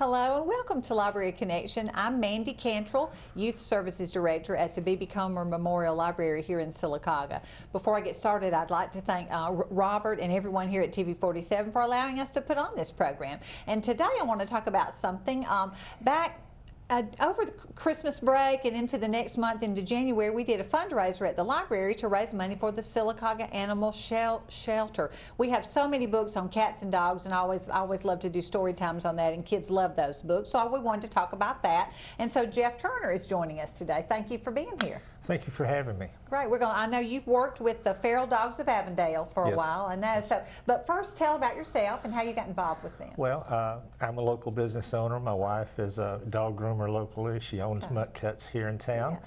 Hello and welcome to Library Connection. I'm Mandy Cantrell, Youth Services Director at the B.B. Comer Memorial Library here in Sylacauga. Before I get started, I'd like to thank Robert and everyone here at TV 47 for allowing us to put on this program. And today I want to talk about something over the Christmas break and into the next month, into January, we did a fundraiser at the library to raise money for the Sylacauga Animal Shelter. We have so many books on cats and dogs, and I always love to do story times on that, and kids love those books, so we wanted to talk about that. And so Jeff Turner is joining us today. Thank you for being here. Thank you for having me. Great. I know you've worked with the Feral Dogs of Avondale for a while. I know. So, but first, tell about yourself and how you got involved with them. Well, I'm a local business owner. My wife is a dog groomer locally. She owns Mutt Cuts here in town.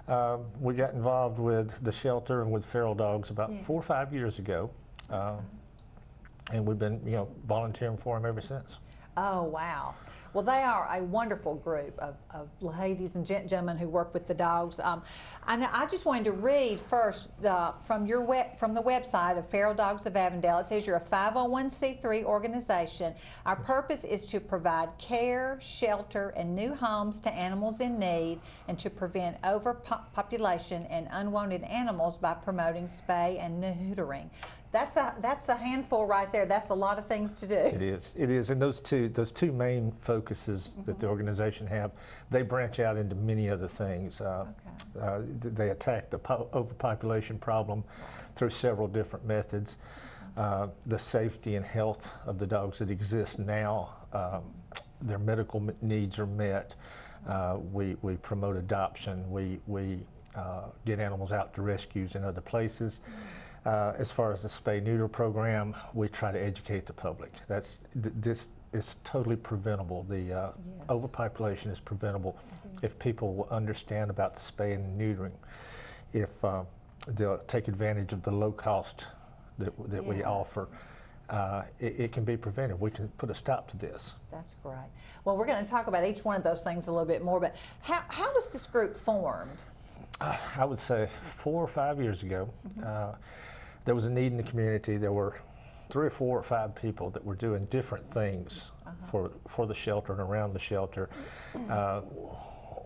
Yeah. We got involved with the shelter and with feral dogs about 4 or 5 years ago, and we've been, volunteering for them ever since. Oh, wow. Well, they are a wonderful group of ladies and gentlemen who work with the dogs. I just wanted to read first from the website of Feral Dogs of Avondale. It says you're a 501c3 organization. Our purpose is to provide care, shelter, and new homes to animals in need, and to prevent overpopulation and unwanted animals by promoting spay and neutering. That's a handful right there. That's a lot of things to do. It is, and those two main focuses that the organization have, they branch out into many other things. They attack the overpopulation problem through several different methods. The safety and health of the dogs that exist now, their medical needs are met. We promote adoption. We get animals out to rescues in other places. As far as the spay-neuter program, we try to educate the public. This is totally preventable. The overpopulation is preventable if people will understand about the spay and neutering. If they'll take advantage of the low cost that we offer, it can be prevented. We can put a stop to this. That's great. Well, we're going to talk about each one of those things a little bit more, but how was this group formed? I would say 4 or 5 years ago. There was a need in the community. There were 3 or 4 or 5 people that were doing different things for the shelter and around the shelter.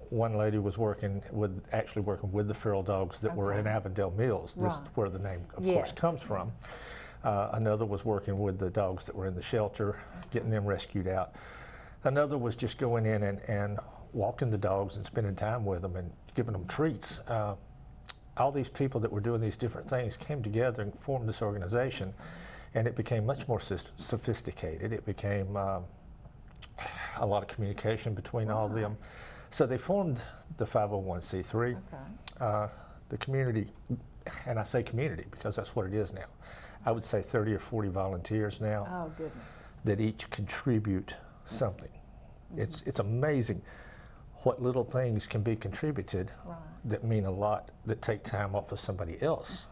One lady was actually working with the feral dogs that were in Avondale Mills. This is where the name, of course, comes from. Another was working with the dogs that were in the shelter, getting them rescued out. Another was just going in and walking the dogs and spending time with them and giving them treats. All these people that were doing these different things came together and formed this organization, and it became much more sophisticated. It became a lot of communication between all of them. So they formed the 501c3. The community, and I say community because that's what it is now. I would say 30 or 40 volunteers now. Oh, goodness. That each contribute something. It's amazing what little things can be contributed that mean a lot, that take time off of somebody else.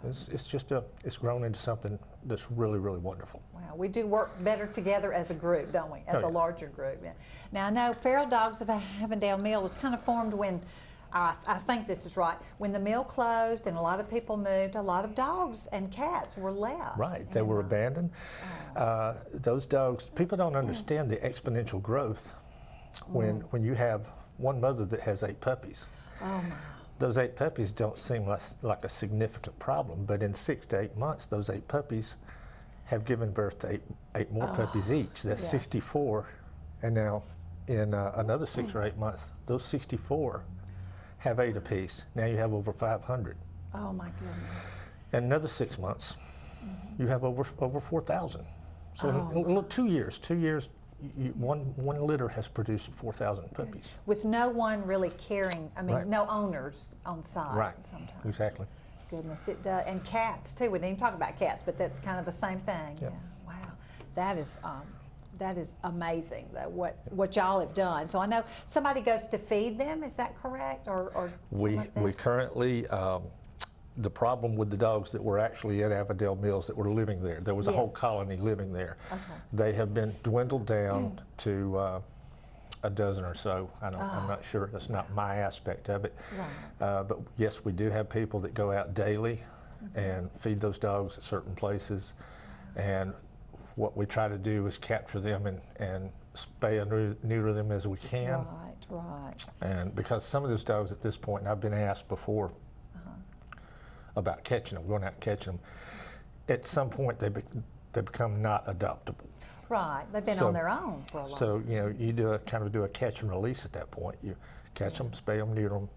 It's grown into something that's really, really wonderful. Wow, we do work better together as a group, don't we? As a larger group. Yeah. Now I know Feral Dogs of Avondale Mill was kind of formed when, I think this is right, when the mill closed and a lot of people moved, a lot of dogs and cats were left. Right, they were abandoned. Those dogs, people don't understand the exponential growth when you have one mother that has 8 puppies. Oh my. Those 8 puppies don't seem like a significant problem, but in 6 to 8 months, those 8 puppies have given birth to eight more puppies each. That's 64, and now in another 6 or 8 months, those 64 have 8 apiece. Now you have over 500. Oh my goodness. In another 6 months, you have over 4,000. So in 2 years, one litter has produced 4,000 puppies. With no one really caring, no owners on site sometimes. Exactly. Goodness, it does. And cats too, we didn't even talk about cats, but that's kind of the same thing. Yep. Yeah, wow. That is amazing, what y'all have done. So I know somebody goes to feed them, is that correct? Or we currently, the problem with the dogs that were actually at Avondale Mills that were living there was a whole colony living there. They have been dwindled down to a dozen or so. I'm not sure, that's not my aspect of it. But yes, we do have people that go out daily and feed those dogs at certain places. And what we try to do is capture them and spay and neuter them as we can. Right, right. And because some of those dogs at this point, and I've been asked before about catching them, going out and catching them, at some point they become not adoptable. Right, they've been on their own for a long time. So, you know, you do a catch and release at that point. You catch them, spay them, neuter them,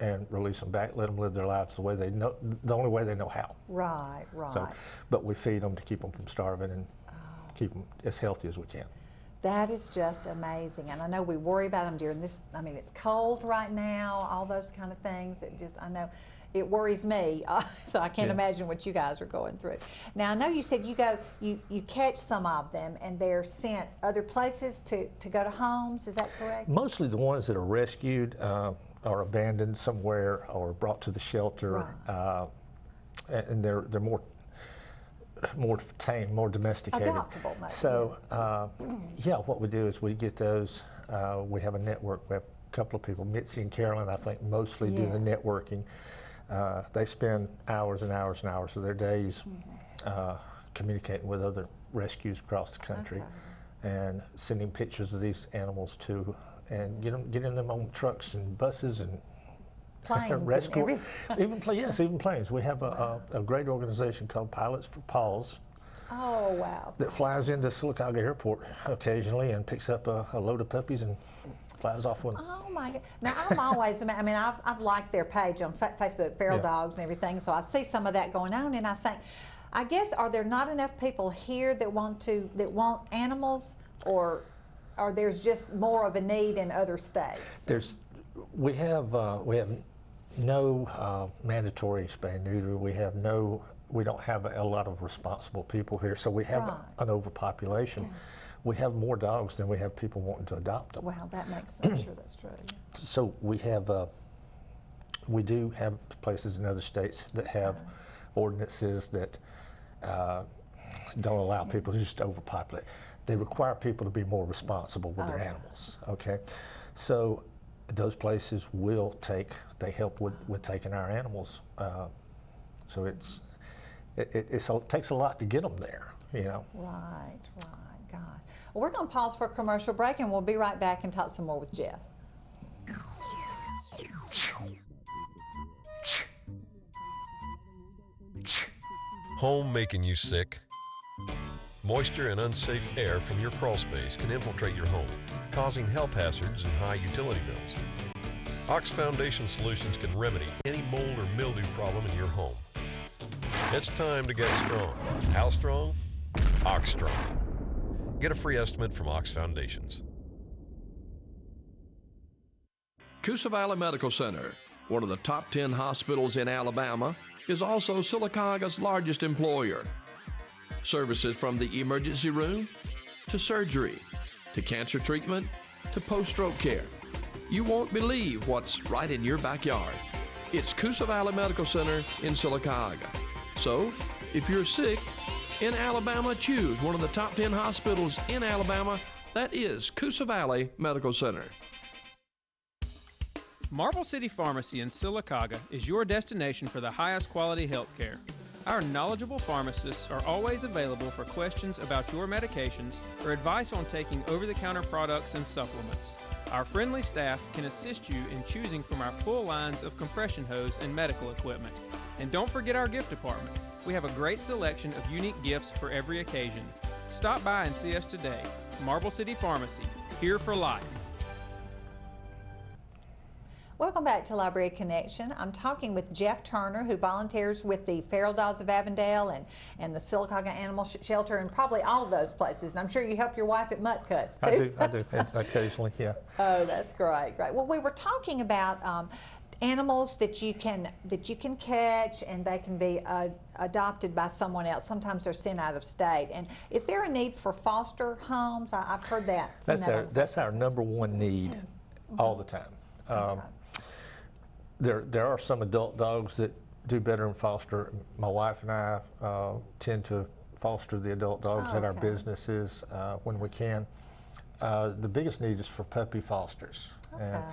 and release them back, let them live their lives the way they know, the only way they know how. Right, right. So, but we feed them to keep them from starving and keep them as healthy as we can. That is just amazing. And I know we worry about them during this, I mean, it's cold right now, all those kind of things. It just, I know, it worries me, so I can't imagine what you guys are going through. Now, I know you said you catch some of them and they're sent other places to go to homes, is that correct? Mostly the ones that are rescued or abandoned somewhere or brought to the shelter, Right. And they're more tame, more domesticated. Adoptable, maybe. So, yeah, what we do is we get those. We have a network. We have a couple of people, Mitzi and Carolyn, I think, mostly do the networking. They spend hours and hours and hours of their days communicating with other rescues across the country and sending pictures of these animals to, and getting them on trucks and buses and Planes rescue, and everything. even planes. We have a great organization called Pilots for Paws. Oh, wow. That flies into Sylacauga Airport occasionally and picks up a load of puppies and flies off with them. Oh my God! Now I'm always, I mean, I've liked their page on Facebook, Feral Dogs and everything. So I see some of that going on, and I think, I guess, are there not enough people here that want animals, or there's just more of a need in other states? We have no mandatory spay and neuter. We don't have a lot of responsible people here, so we have an overpopulation. We have more dogs than we have people wanting to adopt them. Wow, that makes sense. I'm sure that's true. So we do have places in other states that have ordinances that don't allow people to just overpopulate. They require people to be more responsible with their animals. Okay, so those places they help with taking our animals. So it takes a lot to get them there, you know. Right, gosh. Well, we're going to pause for a commercial break, and we'll be right back and talk some more with Jeff. Home making you sick? Moisture and unsafe air from your crawl space can infiltrate your home, causing health hazards and high utility bills. Ox Foundation Solutions can remedy any mold or mildew problem in your home. It's time to get strong. How strong? Ox Strong. Get a free estimate from Ox Foundations. Coosa Valley Medical Center, one of the top 10 hospitals in Alabama, is also Sylacauga's largest employer. Services from the emergency room to surgery to cancer treatment to post-stroke care. You won't believe what's right in your backyard. It's Coosa Valley Medical Center in Sylacauga. So, if you're sick in Alabama, choose one of the top 10 hospitals in Alabama. That is Coosa Valley Medical Center. Marble City Pharmacy in Sylacauga is your destination for the highest quality health care. Our knowledgeable pharmacists are always available for questions about your medications or advice on taking over-the-counter products and supplements. Our friendly staff can assist you in choosing from our full lines of compression hose and medical equipment. And don't forget our gift department. We have a great selection of unique gifts for every occasion. Stop by and see us today. Marble City Pharmacy, here for life. Welcome back to Library Connection. I'm talking with Jeff Turner, who volunteers with the Feral Dogs of Avondale and the Sylacauga Animal Shelter, and probably all of those places. And I'm sure you help your wife at Mutt Cuts too. I do, occasionally, yeah. Oh, that's great, great. Well, we were talking about animals that you can catch, and they can be adopted by someone else. Sometimes they're sent out of state. And is there a need for foster homes? I've heard that. That's our number one need all the time. There are some adult dogs that do better in foster. My wife and I tend to foster the adult dogs at our businesses when we can. The biggest need is for puppy fosters. And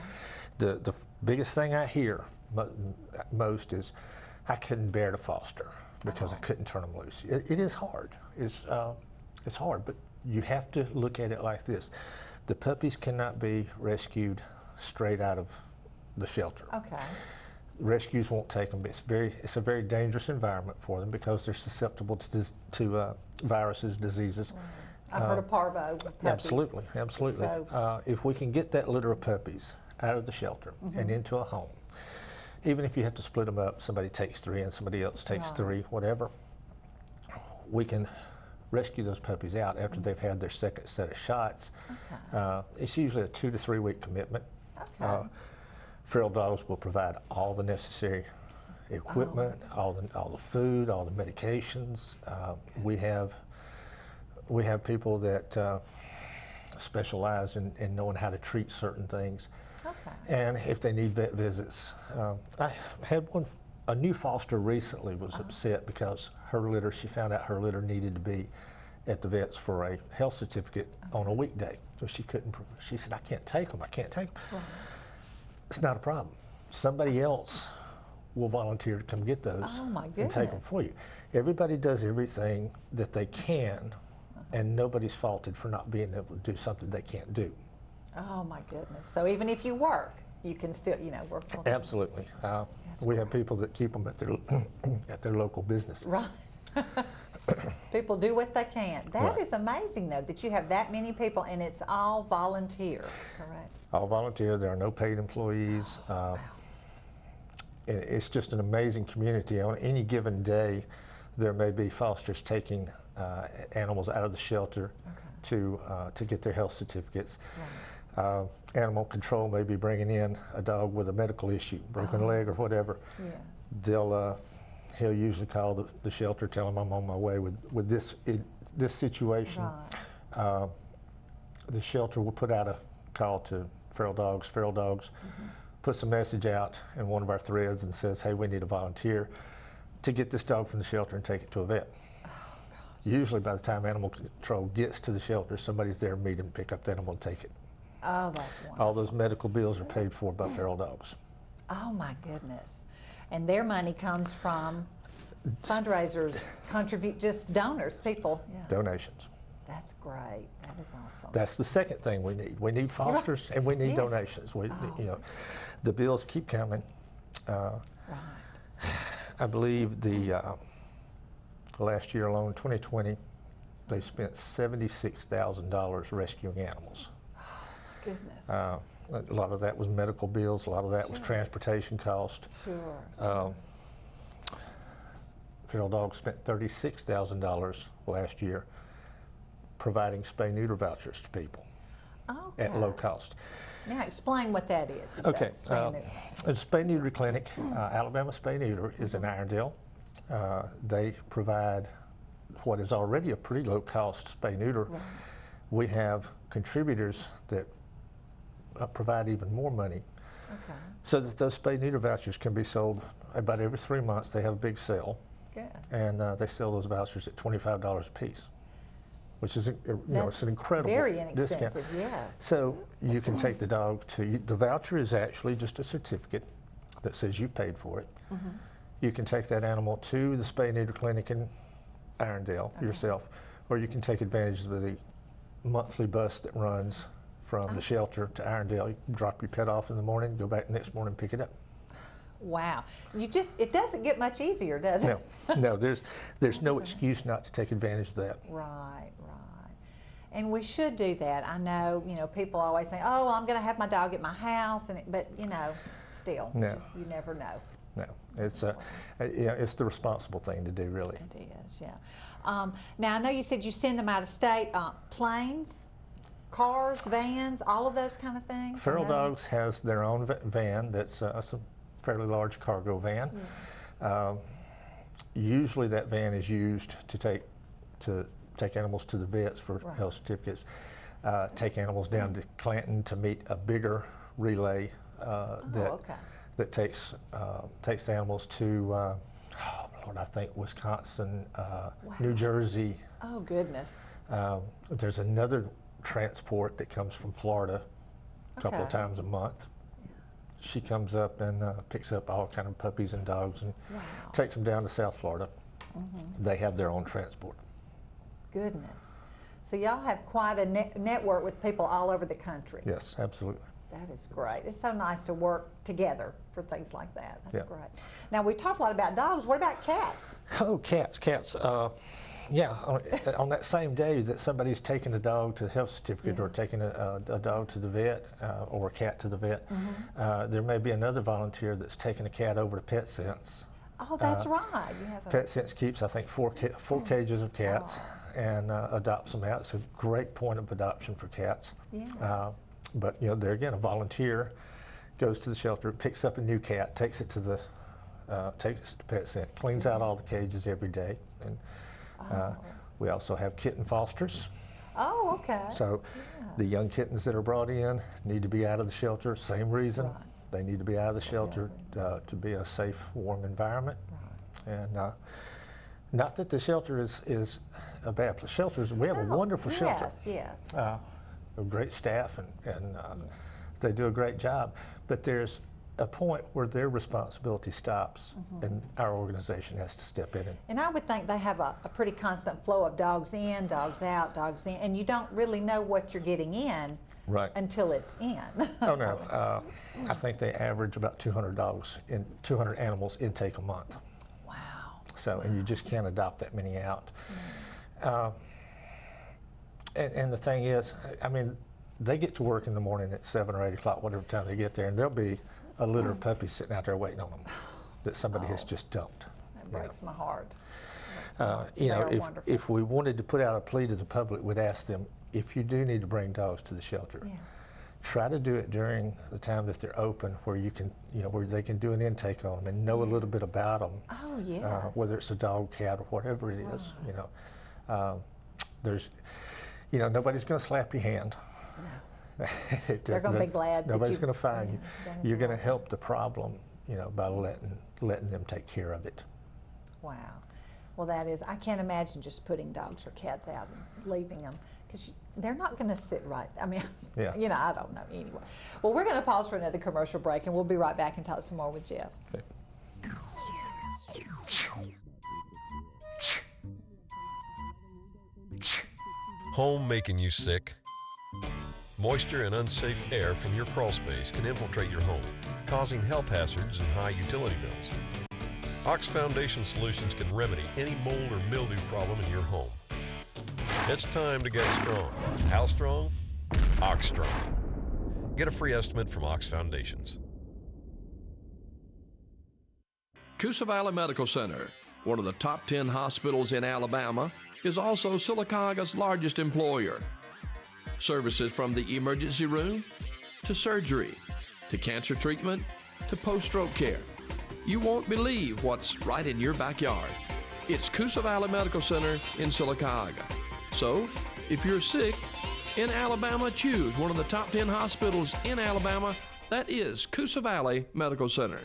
the biggest thing I hear most is, I couldn't bear to foster because I couldn't turn them loose. It is hard. It's hard, but you have to look at it like this. The puppies cannot be rescued straight out of the shelter. Okay. Rescues won't take them. It's a very dangerous environment for them because they're susceptible to viruses, diseases. I've heard of parvo with puppies. Absolutely, absolutely. So, if we can get that litter of puppies out of the shelter and into a home, even if you have to split them up, somebody takes 3 and somebody else takes 3, whatever, we can rescue those puppies out after they've had their second set of shots. Okay. It's usually a 2 to 3 week commitment. Okay. Feral dogs will provide all the necessary equipment, all the food, all the medications. We have people that specialize in knowing how to treat certain things. Okay. And if they need vet visits. I had a new foster recently was upset because she found out her litter needed to be at the vet's for a health certificate on a weekday. So she said, I can't take them. Right. It's not a problem. Somebody else will volunteer to come get those Oh my and take them goodness. for you. Everybody does everything that they can, and nobody's faulted for not being able to do something they can't do. Oh my goodness. So even if you work, you can still, work full time. Absolutely. We have people that keep them at their local businesses. Right. People do what they can. That Right. is amazing, though, that you have that many people, and it's all volunteer, correct? All volunteer. There are no paid employees. It's just an amazing community. On any given day, there may be fosters taking animals out of the shelter to get their health certificates. Right. Animal control may be bringing in a dog with a medical issue, broken leg or whatever. Yes. He'll usually call the shelter, tell him I'm on my way with this situation. Right. The shelter will put out a call to feral dogs. Puts a message out in one of our threads and says, hey, we need a volunteer to get this dog from the shelter and take it to a vet. Usually by the time animal control gets to the shelter, somebody's there to meet him, pick up the animal and take it. Oh, that's wonderful. All those medical bills are paid for by feral dogs. Oh my goodness. And their money comes from fundraisers, just donors, people. Yeah. Donations. That's great. That is awesome. That's the second thing we need. We need fosters and we need Yeah. donations. The bills keep coming. Right. I believe the last year alone, 2020, they spent $76,000 rescuing animals. Goodness. A lot of that was medical bills. A lot of that was Sure. transportation cost. Sure. Feral Dogs spent $36,000 last year providing spay-neuter vouchers to people Okay. at low cost. Now explain what that is. Okay, Exactly. a spay-neuter clinic, Alabama Spay-Neuter, is in Avondale. They provide what is already a pretty low-cost spay-neuter. Right. We have contributors that provide even more money Okay. so that those spay-neuter vouchers can be sold about every 3 months. They have a big sale, Good. and they sell those vouchers at $25 a piece, which is it's That's an incredible very discount. inexpensive. Yes. So you can take the dog the voucher is actually just a certificate that says you paid for it. You can take that animal to the spay-neuter clinic in Avondale yourself, or you can take advantage of the monthly bus that runs from the shelter to Avondale. You drop your pet off in the morning, go back the next morning, pick it up. Wow. It doesn't get much easier, does it? No, there's no excuse not to take advantage of that. Right. And we should do that. I know, people always say, oh, well, I'm going to have my dog at my house, but still, No. you never know. No, it's it's the responsible thing to do, really. It is, yeah. Now, I know you said you send them out of state. Planes, cars, vans, all of those kind of things? Feral Dogs has their own van that's a fairly large cargo van. Usually that van is used to take animals to the vets for Right. health certificates, take animals down to Clanton to meet a bigger relay that takes animals to, I think Wisconsin, New Jersey. Oh, goodness. There's another transport that comes from Florida a couple of Okay. times a month. She comes up and picks up all kind of puppies and dogs and Wow. takes them down to South Florida. They have their own transport. Goodness. So y'all have quite a network with people all over the country. Yes, absolutely. That is great. It's so nice to work together for things like that. That's Yeah. great. Now, we talked a lot about dogs. What about cats? Oh, cats. Yeah, on that same day that somebody's taking a dog to the health certificate or taking a dog to the vet or a cat to the vet, there may be another volunteer that's taking a cat over to PetSense. Oh, that's right. You have a PetSense keeps, I think, four cages of cats and adopts them out. It's a great point of adoption for cats. Yes. But you know, there again, a volunteer goes to the shelter, picks up a new cat, takes it to the PetSense, cleans out all the cages every day, and we also have kitten fosters. Oh, okay. So the young kittens that are brought in need to be out of the shelter. Same reason. Right. They need to be out of the shelter to be a safe, warm environment. Right. And not that the shelter is a bad place. Shelters, we have a wonderful shelter. Yes, A great staff, and yes. they do a great job. But there's a point where their responsibility stops, and our organization has to step in. And I would think they have a pretty constant flow of dogs in, dogs out, dogs in, and you don't really know what you're getting in Right. until it's in. Oh no, I think they average about 200 animals intake a month. Wow. So, and you just can't adopt that many out. And the thing is, I mean, they get to work in the morning at 7 or 8 o'clock, whatever time they get there, and there'll be a litter of puppies sitting out there waiting on them that somebody has just dumped. That breaks my heart. You know, They are wonderful. if we wanted to put out a plea to the public, we'd ask them, if you do need to bring dogs to the shelter, try to do it during the time that they're open, where you can, you know, where they can do an intake on them and know a little bit about them. Oh, yes. Whether it's a dog, cat, or whatever it is, you know. There's, you know, nobody's going to slap your hand. They're going to be glad that nobody's you've going to find you. done it You're the going to right help the problem, you know, by letting them take care of it. Wow. Well, that is, I can't imagine just putting dogs or cats out and leaving them, because they're not going to sit right. I mean, Yeah. you know, I don't know. Anyway. Well, we're going to pause for another commercial break, and we'll be right back and talk some more with Jeff. Okay. Home making you sick? Moisture and unsafe air from your crawl space can infiltrate your home, causing health hazards and high utility bills. Ox Foundation Solutions can remedy any mold or mildew problem in your home. It's time to get strong. How strong? Ox Strong. Get a free estimate from Ox Foundations. Coosa Valley Medical Center, one of the top 10 hospitals in Alabama, is also Silicaga's largest employer. Services from the emergency room to surgery to cancer treatment to post-stroke care. You won't believe what's right in your backyard. It's Coosa Valley Medical Center in Silicaga. So, if you're sick in Alabama, choose one of the top 10 hospitals in Alabama. That is Coosa Valley Medical Center.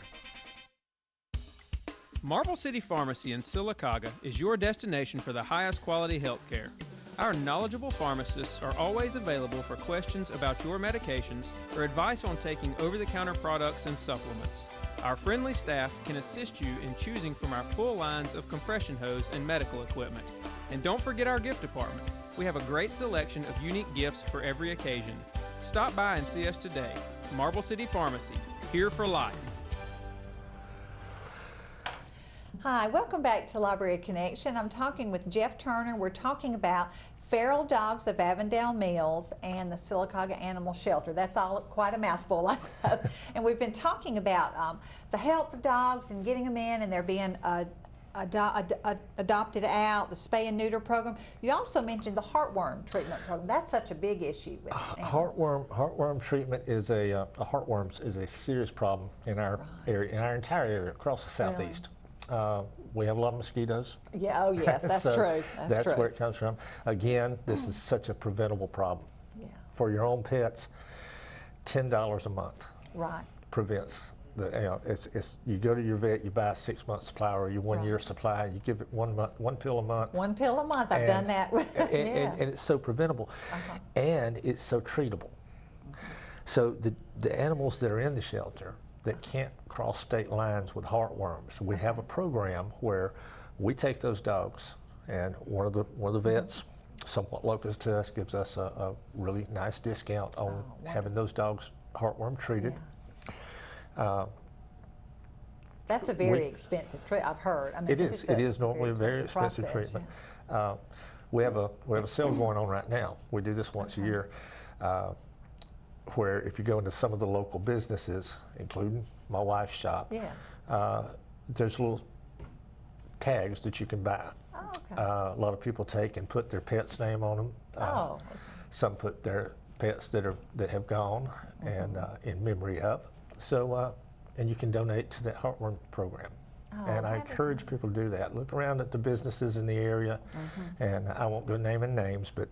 Marble City Pharmacy in Silicaga is your destination for the highest quality health care. Our knowledgeable pharmacists are always available for questions about your medications or advice on taking over-the-counter products and supplements. Our friendly staff can assist you in choosing from our full lines of compression hose and medical equipment. And don't forget our gift department. We have a great selection of unique gifts for every occasion. Stop by and see us today. Marble City Pharmacy, here for life. Hi, welcome back to Library Connection. I'm talking with Jeff Turner. We're talking about Feral Dogs of Avondale Mills and the Silicaga Animal Shelter. That's all quite a mouthful, I know. And we've been talking about the health of dogs and getting them in, and they're being adopted out, the spay and neuter program. You also mentioned the heartworm treatment program. That's such a big issue with animals. Heartworm treatment is heartworms is a serious problem in our area, in our entire area across the southeast. We have a lot of mosquitoes. Yeah, oh yes, that's so true. That's true. where it comes from. Again, this is such a preventable problem. Yeah. For your own pets, $10 a month Right. prevents the, you know, it's you go to your vet, you buy a 6 month supply or your 1 year supply, you give it 1 month, one pill a month. One pill a month. I've done that. And it's so preventable, and it's so treatable. So the animals that are in the shelter that can't cross state lines with heartworms, we have a program where we take those dogs, and one of the vets somewhat local to us gives us a really nice discount on having those dogs heartworm treated. Yeah. That's a very expensive treatment, I've heard. I mean, It is. It is normally a very expensive process, treatment. We have a sale going on right now. We do this once a year, where if you go into some of the local businesses, including my wife's shop, there's little tags that you can buy. Oh, okay. A lot of people take and put their pet's name on them. Okay. Some put their pets that have gone and in memory of. So, and you can donate to that heartworm program. And I encourage people to do that. Look around at the businesses in the area, and I won't go naming names, but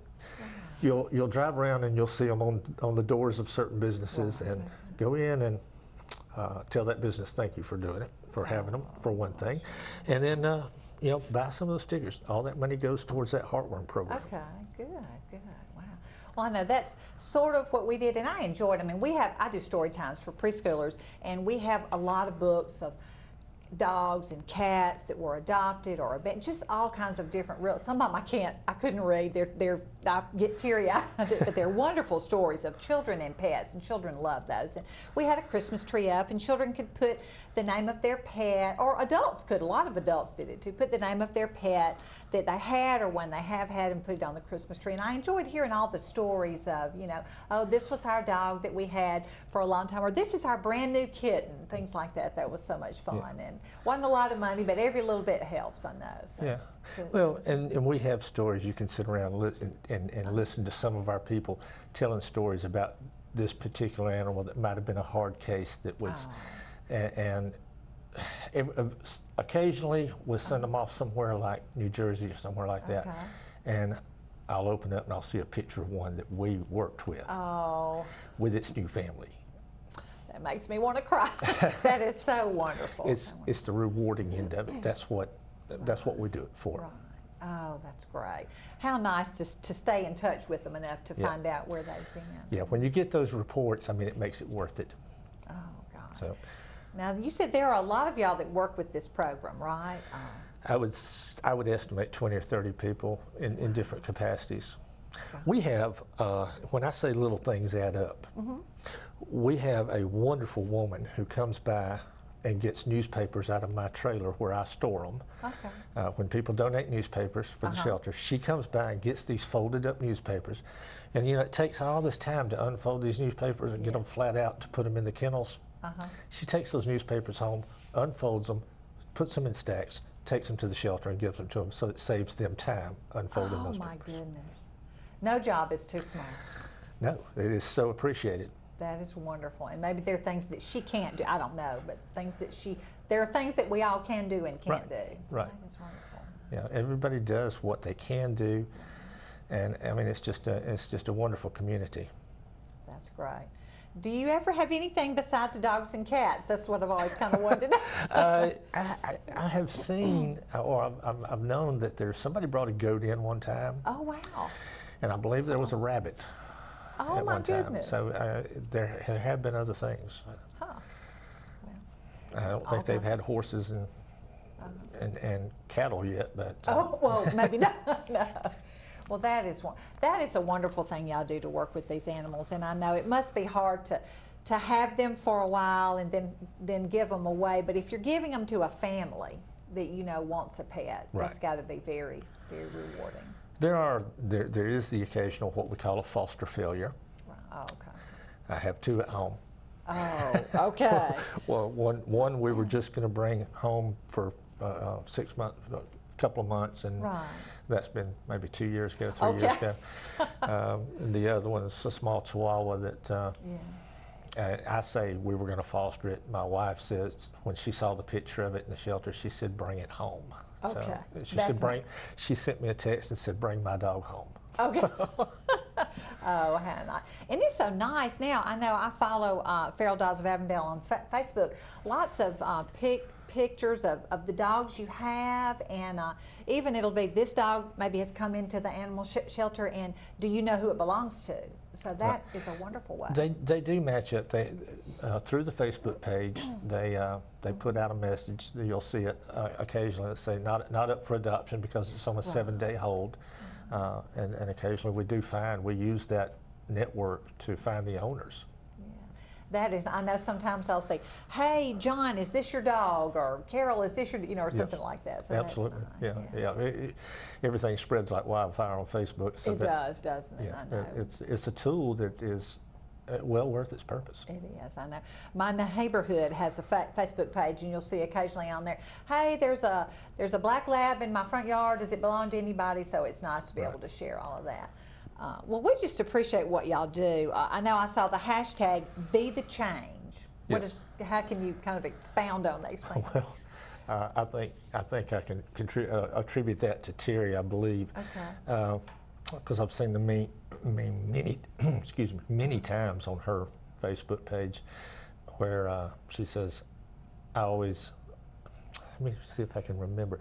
you'll drive around and you'll see them on the doors of certain businesses, and go in and tell that business thank you for doing it, for having them, for one thing, and then you know, buy some of those stickers. All that money goes towards that heartworm program. Okay, good, good. Wow. Well, I know that's sort of what we did, and I enjoyed it. I mean, I do story times for preschoolers, and we have a lot of books of dogs and cats that were adopted or just all kinds of different some of them I couldn't read. I get teary-eyed, but they're wonderful stories of children and pets, and children love those. And we had a Christmas tree up, and children could put the name of their pet, or adults could, a lot of adults did it too, put the name of their pet that they had or one they have had, and put it on the Christmas tree. And I enjoyed hearing all the stories of, you know, oh, this was our dog that we had for a long time, or this is our brand new kitten, things like that. That was so much fun. And wasn't a lot of money, but every little bit helps, I know. So, well, and we have stories. You can sit around and listen to some of our people telling stories about this particular animal that might have been a hard case that was, and occasionally we'll send them off somewhere like New Jersey or somewhere like that, and I'll open up and I'll see a picture of one that we worked with, with its new family. That makes me want to cry. That is so wonderful. It's the rewarding end of it. That's what we do it for. Right. Oh, that's great. How nice to stay in touch with them enough to find out where they've been. Yeah, when you get those reports, I mean, it makes it worth it. Oh, gosh. So, now, you said there are a lot of y'all that work with this program, right? I would estimate 20 or 30 people in different capacities. We have, when I say little things add up, we have a wonderful woman who comes by and gets newspapers out of my trailer where I store them. When people donate newspapers for the shelter, she comes by and gets these folded up newspapers. And you know, it takes all this time to unfold these newspapers and get them flat out to put them in the kennels. She takes those newspapers home, unfolds them, puts them in stacks, takes them to the shelter and gives them to them, so it saves them time unfolding those papers. Oh my goodness. No job is too small. No, it is so appreciated. That is wonderful. And maybe there are things that she can't do. I don't know, but there are things that we all can do and can't do. So that is wonderful. Yeah, everybody does what they can do, and I mean, it's just a wonderful community. That's great. Do you ever have anything besides dogs and cats? That's what I've always kind of wanted to know. I have seen, or I've known that somebody brought a goat in one time. Oh, wow. And I believe there was a rabbit. Oh, at my one time. goodness. So there have been other things. Huh. I don't think they've had horses and cattle yet, but. Oh, well, maybe not. No. Well, that is a wonderful thing y'all do to work with these animals, and I know it must be hard to have them for a while and then give them away. But if you're giving them to a family that you know wants a pet, that's got to be very, very rewarding. There is the occasional what we call a foster failure. Oh, okay. I have 2 at home. Oh, okay. Well, one we were just going to bring home for 6 months, a couple of months, and that's been maybe 2 years ago, 3 years ago. And the other one is a small Chihuahua that I say we were going to foster it. My wife says when she saw the picture of it in the shelter, she said, "Bring it home." Okay. So she sent me a text and said, "Bring my dog home." Okay. Oh, how nice. And it's so nice now. I know I follow Feral Dogs of Avondale on Facebook. Lots of pictures of the dogs you have, and even it'll be this dog maybe has come into the animal shelter, and do you know who it belongs to? So that is a wonderful way. They do match up. They through the Facebook page, they put out a message. You'll see it occasionally that say not up for adoption because it's on a 7-day hold. and occasionally we do find, we use that network to find the owners. That is, I know sometimes I'll say, hey, John, is this your dog? Or Carol, is this your, or something like that. So absolutely, that's nice. yeah. Everything spreads like wildfire on Facebook. So it does, doesn't it? Yeah, I know. it's a tool that is well worth its purpose. It is, I know. My neighborhood has a Facebook page, and you'll see occasionally on there, hey, there's a black lab in my front yard. Does it belong to anybody? So it's nice to be able to share all of that. Well, we just appreciate what y'all do. I know I saw the hashtag Be the Change. Yes. How can you kind of expound on that? Well, I think I can attribute that to Terry, I believe. Okay. Because I've seen the many excuse me, many times on her Facebook page where she says, let me see if I can remember.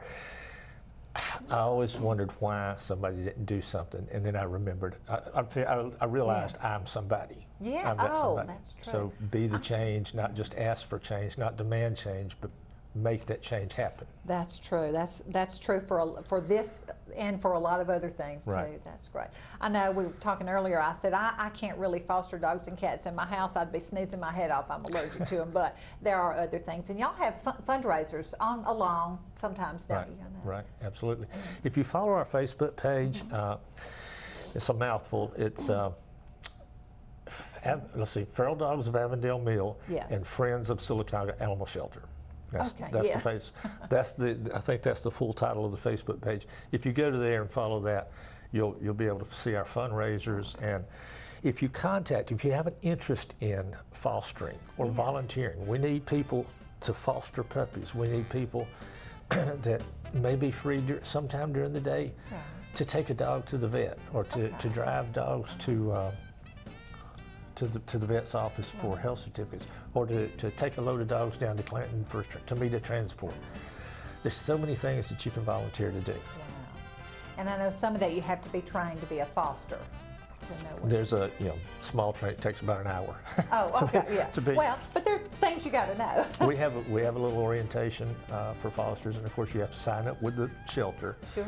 I always wondered why somebody didn't do something, and then I remembered. I realized I'm somebody. Yeah. I'm that somebody. That's true. So be the change, not just ask for change, not demand change, but make that change happen. That's true. That's true for this and for a lot of other things too. Right. That's great. I know we were talking earlier. I said I can't really foster dogs and cats in my house. I'd be sneezing my head off. I'm allergic to them. But there are other things, and y'all have fundraisers along sometimes, don't you? Right. Absolutely. If you follow our Facebook page, it's a mouthful. It's let's see, Feral Dogs of Avondale Mill and Friends of Sylacauga Animal Shelter. That's the page. I think that's the full title of the Facebook page. If you go to there and follow that, you'll be able to see our fundraisers. And if you have an interest in fostering or volunteering, we need people to foster puppies. We need people that may be free sometime during the day to take a dog to the vet or to drive dogs to the vet's office for health certificates, or to take a load of dogs down to Clinton to meet a transport. There's so many things that you can volunteer to do. Wow. And I know some of that you have to be trained to be a foster. There's a small train. It takes about an hour. Oh, okay, well, but there are things you got to know. we have a little orientation for fosters, and of course you have to sign up with the shelter. Sure.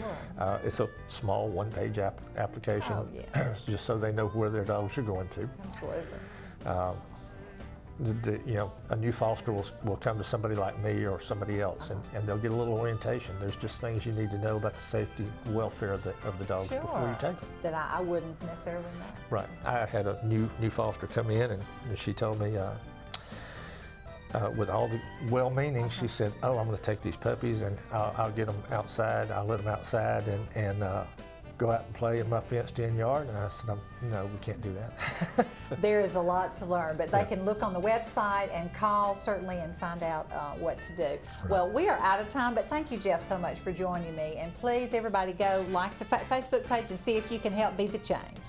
It's a small one-page application, just so they know where their dogs are going to. Absolutely. A new foster will come to somebody like me or somebody else, and they'll get a little orientation. There's just things you need to know about the safety, welfare of the dogs before you take them. That I wouldn't necessarily know. Right. I had a new foster come in, and she told me, with all the well-meaning, she said, "Oh, I'm going to take these puppies, and I'll get them outside. I'll let them outside and go out and play in my fenced-in yard." And I said, "No, we can't do that." There is a lot to learn, but they can look on the website and call, certainly, and find out what to do. Right. Well, we are out of time, but thank you, Jeff, so much for joining me. And please, everybody, go like the Facebook page and see if you can help be the change.